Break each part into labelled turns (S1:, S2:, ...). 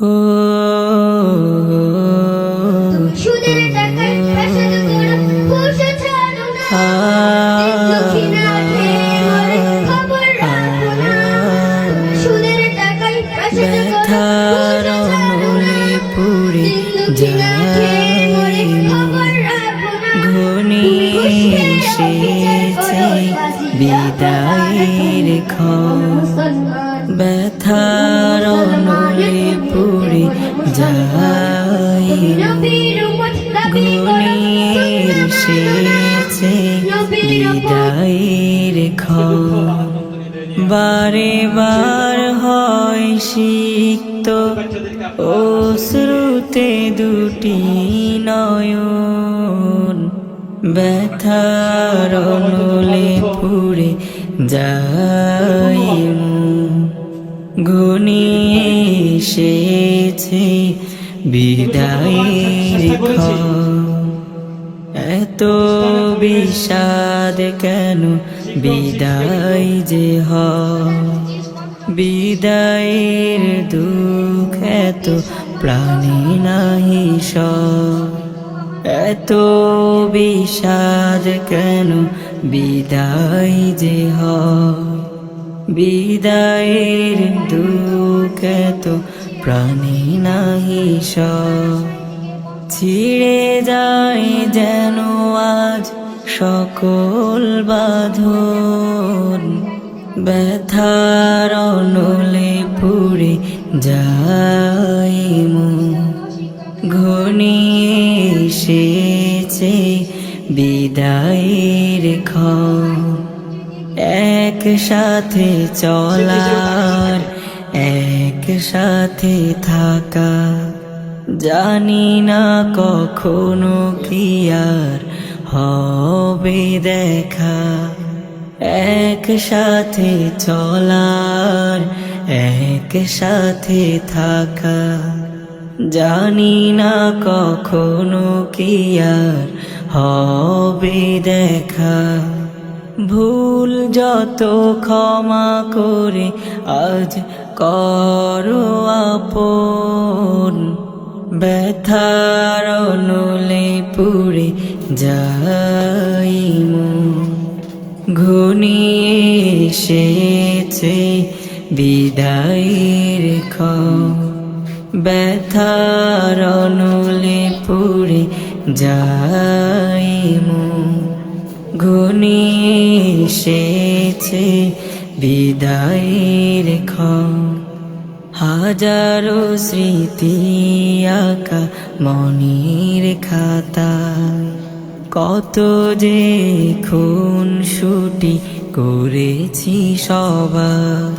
S1: ও সুদের টাকায় ফ্যাশন করো বসে ছাড়ো না দক্ষিণা খেয়ে মরে খবর রাখো না সুদের টাকায় ফ্যাশন করো বসে ছাড়ো না পুরি দক্ষিণা খেয়ে মরে খবর রাখো না ঘনিয়ে এসেছে বিদায়ের ক্ষণ ব্যথার নলে পুরি যাই ঘনিয়ে এসেছে বিদায়ের ক্ষণ বারে বার হয় সিক্ত অশ্রুতে দুটি নয়ন ব্যথার নলে পুরে যাই ঘনিয়ে এসেছে বিদায়ের ক্ষণ এত বিষাদ কেন বিদায় যে হয় বিদায়ের দুঃখ এত প্রাণে নাহি সয় এত বিষাদ কেন বিদায় যে হয় বিদায়ের দুঃখ এত প্রাণে নাহি সয় ছিঁড়ে যায় যেন আজ সকল বাঁধন ব্যথার নলে পুড়ে যাই ঘনিয়ে এসেছে বিদায়ের ক্ষণ একসাথে চলার একসাথে থাকা জানি না কখনো কি আর হবে দেখা একসাথে চলার একসাথে থাকা জানি না কখনো কি আর হবে দেখা ভুল যত ক্ষমা করে আজ করো আপন ব্যথার নলে পুড়ে যাই ঘনিয়ে এসেছে বিদায়ের ক্ষণ ব্যথার নলে পুড়ে যাই ঘনিয়ে এসেছে বিদায়ের ক্ষণ হাজারো স্মৃতি আঁকা মনের খাতায় কত যে খুন ছুটি করেছি সবার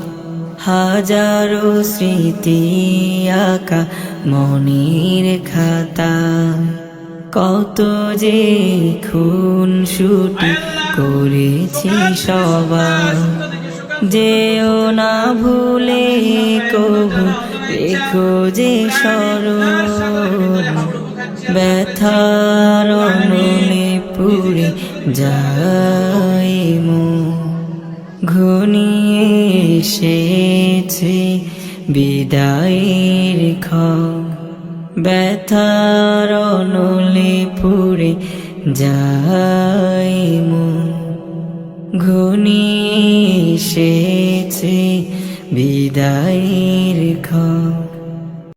S1: হাজারো স্মৃতি আঁকা মনের খাতায় কত যে খুন ছুটি করেছি সবার যেও না ভুলে কবু রেখো যে স্মরণ ব্যথার নলে পুড়ে যাই ঘনিয়ে এসেছে বিদায়ের ক্ষণ ব্যথার নলে পুড়ে যাই ঘনিয়ে এসেছে বিদায়ের ক্ষণ।